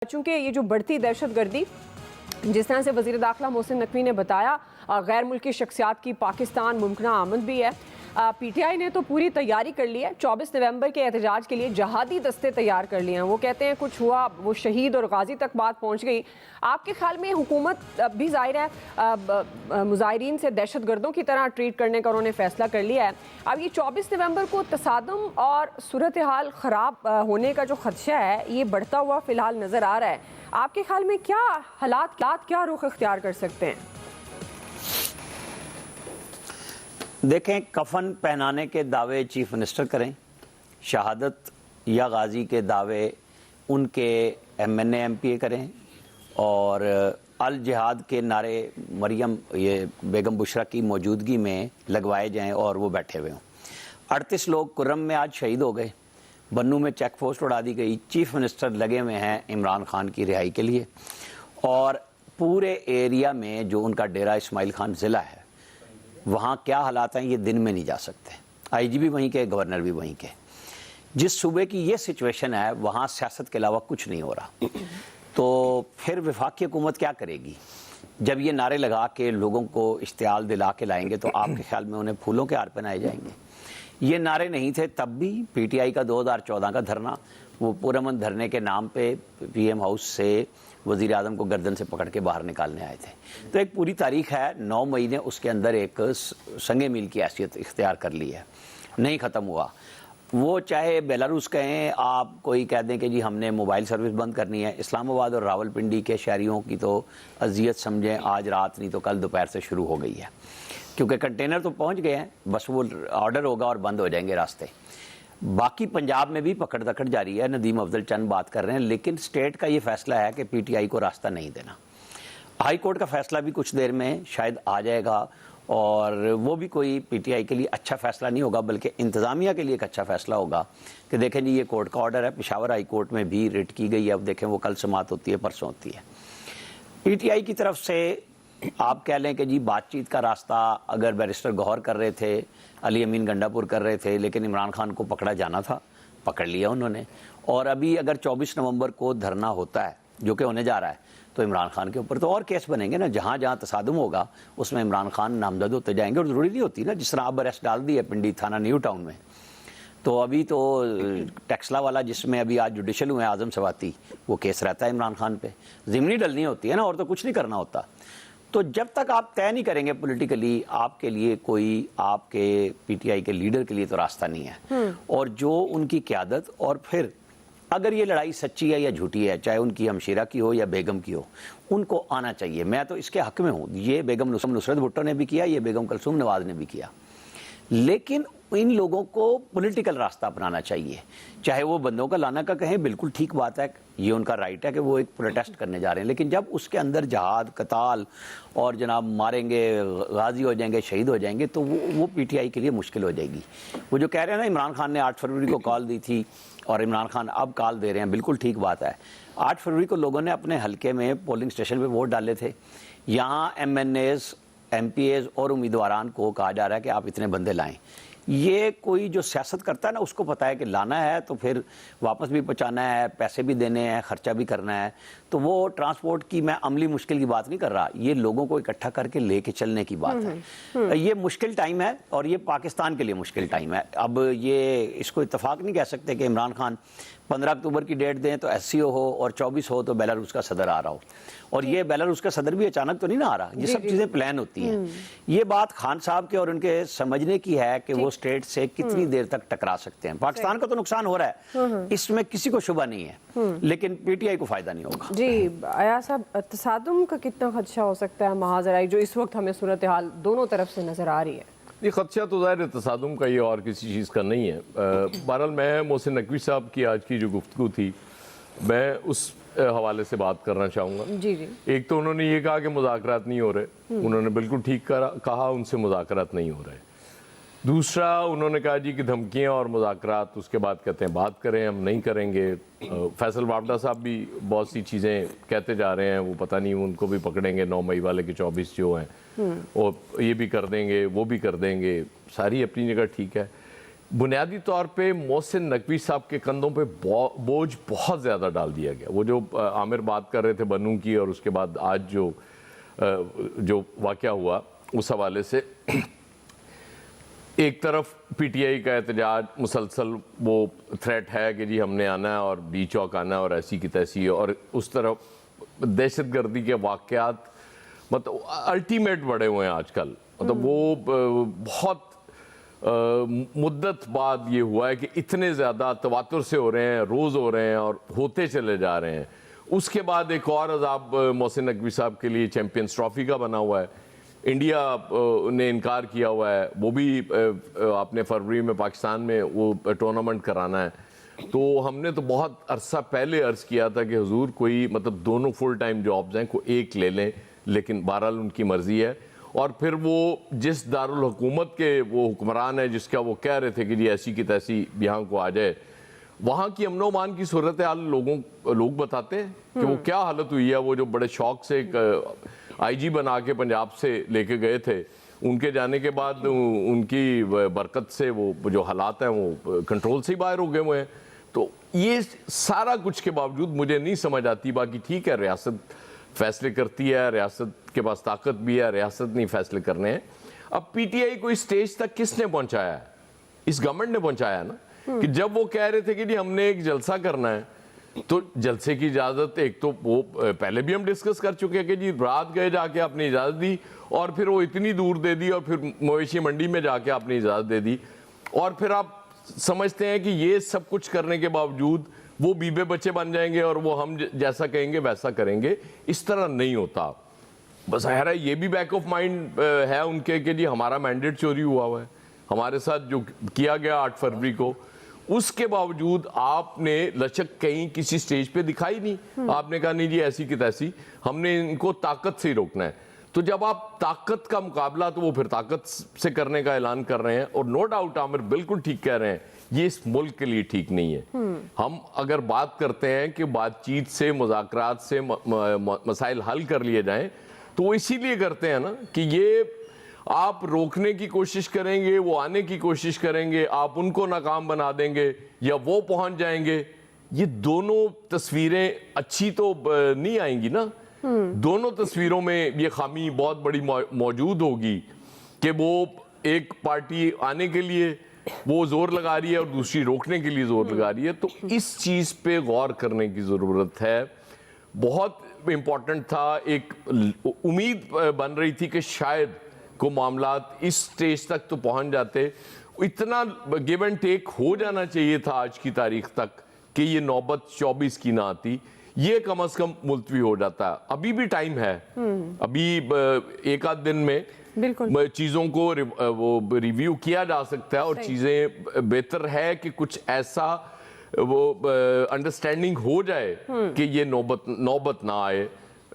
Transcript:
चूंकि ये जो बढ़ती दहशतगर्दी, जिस तरह से वज़ीर दाखिला मोहसिन नकवी ने बताया, गैर मुल्की शख्सियात की पाकिस्तान मुमकिन आमद भी है। PTI ने तो पूरी तैयारी कर ली है। 24 नवंबर के एहतजाज के लिए जहादी दस्ते तैयार कर लिए हैं। वो कहते हैं कुछ हुआ, वो शहीद और गाजी तक बात पहुंच गई। आपके ख्याल में हुकूमत भी ज़ाहिर है मुजाहिरीन से दहशतगर्दों की तरह ट्रीट करने का उन्होंने फैसला कर लिया है। अब ये 24 नवंबर को तसादम और सूरत हाल ख़राब होने का जो खदशा है ये बढ़ता हुआ फ़िलहाल नज़र आ रहा है। आपके ख्याल में क्या हालात क्या रुख इख्तियार कर सकते हैं? देखें, कफन पहनाने के दावे चीफ मिनिस्टर करें, शहादत या गाजी के दावे उनके MNA MPA करें, और अल जिहाद के नारे मरियम ये बेगम बुशरा की मौजूदगी में लगवाए जाएं और वो बैठे हुए हों। 38 लोग कुर्रम में आज शहीद हो गए, बन्नू में चेक पोस्ट उड़ा दी गई। चीफ मिनिस्टर लगे हुए हैं इमरान खान की रिहाई के लिए, और पूरे एरिया में जो उनका डेरा इस्माइल खान ज़िला है वहाँ क्या हालात हैं ये दिन में नहीं जा सकते। IG भी वहीं के, गवर्नर भी वहीं के। जिस सूबे की ये सिचुएशन है वहाँ सियासत के अलावा कुछ नहीं हो रहा, तो फिर वफाकी हुकूमत क्या करेगी? जब ये नारे लगा के लोगों को इश्तियाल दिला के लाएंगे तो आपके ख्याल में उन्हें फूलों के हार पहनाए जाएंगे? ये नारे नहीं थे तब भी। PTI का 2014 का धरना, वो पुरअमन धरने के नाम पे PM हाउस से वज़ीर आज़म को गर्दन से पकड़ के बाहर निकालने आए थे। तो एक पूरी तारीख है, 9 मई ने उसके अंदर एक संगे मील की हैसियत इख्तियार कर ली है, नहीं ख़त्म हुआ। वो चाहे बेलारूस कहें, आप कोई कह दें कि जी हमने मोबाइल सर्विस बंद करनी है, इस्लामाबाद और रावलपिंडी के शहरियों की तो अजियत समझें आज रात नहीं तो कल दोपहर से शुरू हो गई है, क्योंकि कंटेनर तो पहुंच गए हैं, बस वो ऑर्डर होगा और बंद हो जाएंगे रास्ते। बाकी पंजाब में भी पकड़ दकड़ जारी है, नदीम अफजल चंद बात कर रहे हैं, लेकिन स्टेट का ये फैसला है कि PTI को रास्ता नहीं देना। हाई कोर्ट का फैसला भी कुछ देर में शायद आ जाएगा, और वो भी कोई PTI के लिए अच्छा फैसला नहीं होगा, बल्कि इंतज़ामिया के लिए एक अच्छा फैसला होगा कि देखें जी ये कोर्ट का ऑर्डर है। पेशावर हाई कोर्ट में भी रिट की गई है, अब देखें वो कल समात होती है, परसों होती है। PTI की तरफ से आप कह लें कि जी बातचीत का रास्ता अगर बैरिस्टर गौहर कर रहे थे, अली अमीन गंडापुर कर रहे थे, लेकिन इमरान खान को पकड़ा जाना था, पकड़ लिया उन्होंने। और अभी अगर 24 नवंबर को धरना होता है, जो कि होने जा रहा है, तो इमरान खान के ऊपर तो और केस बनेंगे ना। जहाँ जहाँ तसादुम होगा उसमें इमरान खान नामजद होते जाएंगे, और ज़रूरी नहीं होती ना, जिस तरह अब अरेस्ट डाल दी है पिंडी थाना न्यू टाउन में, तो अभी तो टेक्सला वाला जिसमें अभी आज जुडिशल हुए आज़म सवाती, वो केस रहता है इमरान खान पे। ज़िमनी डलनी होती है ना, और तो कुछ नहीं करना होता। तो जब तक आप तय नहीं करेंगे पॉलिटिकली, आपके लिए कोई, आपके PTI के लीडर के लिए तो रास्ता नहीं है। और जो उनकी क़यादत, और फिर अगर ये लड़ाई सच्ची है या झूठी है, चाहे उनकी हमशीरा की हो या बेगम की हो, उनको आना चाहिए। मैं तो इसके हक में हूँ। ये बेगम नुसरत भुट्टो ने भी किया, ये बेगम कुलसूम नवाज ने भी किया, लेकिन इन लोगों को पॉलिटिकल रास्ता अपनाना चाहिए। चाहे वो बंदों का लाना का कहें, बिल्कुल ठीक बात है, ये उनका राइट है कि वो एक प्रोटेस्ट करने जा रहे हैं, लेकिन जब उसके अंदर जहाद, कताल और जनाब मारेंगे, गाजी हो जाएंगे, शहीद हो जाएंगे, तो वो PTI के लिए मुश्किल हो जाएगी। वो जो कह रहे हैं ना, इमरान खान ने 8 फरवरी को कॉल दी थी और इमरान खान अब कॉल दे रहे हैं, बिल्कुल ठीक बात है। 8 फरवरी को लोगों ने अपने हल्के में पोलिंग स्टेशन पर वोट डाले थे। यहाँ MNAs MPAs और उम्मीदवारान को कहा जा रहा है कि आप इतने बंदे लाएं। ये कोई जो सियासत करता है ना, उसको पता है कि लाना है तो फिर वापस भी पहुंचाना है, पैसे भी देने हैं, खर्चा भी करना है। तो वो ट्रांसपोर्ट की मैं अमली मुश्किल की बात नहीं कर रहा, ये लोगों को इकट्ठा करके लेके चलने की बात है। ये मुश्किल टाइम है, और ये पाकिस्तान के लिए मुश्किल टाइम है। अब ये इसको इत्तफाक नहीं कह सकते कि इमरान खान 15 अक्टूबर की डेट दें तो SCO हो, और 24 हो तो बेलारूस का सदर आ रहा हो। और ये बेलारूस का सदर भी अचानक तो नहीं ना आ रहा, ये सब चीज़ें प्लान होती हैं। ये बात खान साहब के और उनके समझने की है कि वो स्टेट से कितनी देर तक टकरा सकते हैं। पाकिस्तान का तो नुकसान हो रहा है, इसमें किसी को शुबा नहीं है, लेकिन PTI को फायदा नहीं होगा। जी अया साहब, तसादुम का कितना खदशा हो सकता है महाजराई, जो इस वक्त हमें सूरत हाल दोनों तरफ से नजर आ रही है? ये खदशा तो ज़ाहिर है तसादुम का, ये और किसी चीज़ का नहीं है। बहरहाल मैं मोहसिन नकवी साहब की आज की जो गुफ्तगू थी, मैं उस हवाले से बात करना चाहूँगा। जी जी। एक तो उन्होंने ये कहा कि मुज़ाकरात नहीं हो रहे, उन्होंने बिल्कुल ठीक कहा, उनसे मुज़ाकरात नहीं हो रहे। दूसरा उन्होंने कहा जी कि धमकियाँ और मुज़ाकरात, उसके बाद कहते हैं बात करें, हम नहीं करेंगे। फैसल वावडा साहब भी बहुत सी चीज़ें कहते जा रहे हैं, वो पता नहीं उनको भी पकड़ेंगे 9 मई वाले के 24 जो हैं, और ये भी कर देंगे, वो भी कर देंगे, सारी अपनी जगह ठीक है। बुनियादी तौर पे मोहसिन नकवी साहब के कंधों पे बोझ बहुत ज़्यादा डाल दिया गया। वो जो आमिर बात कर रहे थे बनू की, और उसके बाद आज जो वाक़या हुआ उस हवाले से, एक तरफ पीटीआई का एहतजाज मुसलसल वो थ्रेट है कि जी हमने आना है और बी चौक आना है और ऐसी की तैसी, और उस तरफ दहशतगर्दी के वाक़यात मतलब अल्टीमेट बढ़े हुए हैं आजकल। मतलब वो बहुत मुद्दत बाद ये हुआ है कि इतने ज़्यादा तवातुर से हो रहे हैं, रोज़ हो रहे हैं और होते चले जा रहे हैं। उसके बाद एक और अजाब मोहसिन नकवी साहब के लिए चैम्पियंस ट्रॉफी का बना हुआ है। इंडिया ने इनकार किया हुआ है, वो भी आपने फरवरी में पाकिस्तान में वो टूर्नामेंट कराना है। तो हमने तो बहुत अरसा पहले अर्ज़ किया था कि हुजूर कोई मतलब दोनों फुल टाइम जॉब्स हैं, कोई एक ले लें, लेकिन बहरहाल उनकी मर्ज़ी है। और फिर वो जिस दारुल हुकूमत के वो हुक्मरान है जिसका वो कह रहे थे कि जी ऐसी की तैसी यहाँ को आ जाए, वहाँ की अमनो मान की सूरत हाल लोग बताते हैं कि वो क्या हालत हुई है। वो जो बड़े शौक से एक आईजी बना के पंजाब से लेके गए थे, उनके जाने के बाद उनकी बरकत से वो जो हालात हैं वो कंट्रोल से ही बाहर हो गए हुए हैं। तो ये सारा कुछ के बावजूद मुझे नहीं समझ आती। बाकी ठीक है, रियासत फैसले करती है, रियासत के पास ताकत भी है, रियासत नहीं फैसले करने हैं। अब पीटीआई को इस स्टेज तक किसने पहुंचाया है? इस गवर्नमेंट ने पहुंचाया ना, कि जब वो कह रहे थे कि जी हमने एक जलसा करना है, तो जलसे की इजाजत एक तो वो पहले भी हम डिस्कस कर चुके हैं कि जी रात गए जाके आपने इजाजत दी, और फिर वो इतनी दूर दे दी, और फिर मवेशी मंडी में जाके आपने इजाजत दे दी, और फिर आप समझते हैं कि ये सब कुछ करने के बावजूद वो बीबे बच्चे बन जाएंगे और वो हम जैसा कहेंगे वैसा करेंगे। इस तरह नहीं होता। बस है ये भी बैक ऑफ माइंड है उनके कि जी हमारा मैंडेट चोरी हुआ है, हमारे साथ जो किया गया 8 फरवरी को, उसके बावजूद आपने लचक कहीं किसी स्टेज पे दिखाई नहीं। आपने कहा नहीं जी ऐसी की तैसी, हमने इनको ताकत से ही रोकना है। तो जब आप ताकत का मुकाबला, तो वो फिर ताकत से करने का ऐलान कर रहे हैं। और नो डाउट आमिर बिल्कुल ठीक कह रहे हैं, ये इस मुल्क के लिए ठीक नहीं है। हम अगर बात करते हैं कि बातचीत से, मुज़ाकरात से मसाइल हल कर लिए जाएं, तो वो इसीलिए करते हैं ना कि ये आप रोकने की कोशिश करेंगे, वो आने की कोशिश करेंगे, आप उनको नाकाम बना देंगे या वो पहुंच जाएंगे। ये दोनों तस्वीरें अच्छी तो नहीं आएंगी ना। दोनों तस्वीरों में ये खामी बहुत बड़ी मौजूद होगी कि वो एक पार्टी आने के लिए वो जोर लगा रही है और दूसरी रोकने के लिए जोर लगा रही है। तो इस चीज पे गौर करने की जरूरत है। बहुत इंपॉर्टेंट था, एक उम्मीद बन रही थी कि शायद को मामलात इस स्टेज तक तो पहुंच जाते, इतना गिव एंड टेक हो जाना चाहिए था आज की तारीख तक कि ये नौबत 24 की ना आती, ये कम से कम मुलतवी हो जाता। अभी भी टाइम है, अभी एक आध दिन में बिल्कुल चीज़ों को वो रिव्यू किया जा सकता है और चीज़ें बेहतर है कि कुछ ऐसा वो अंडरस्टैंडिंग हो जाए कि ये नौबत ना आए।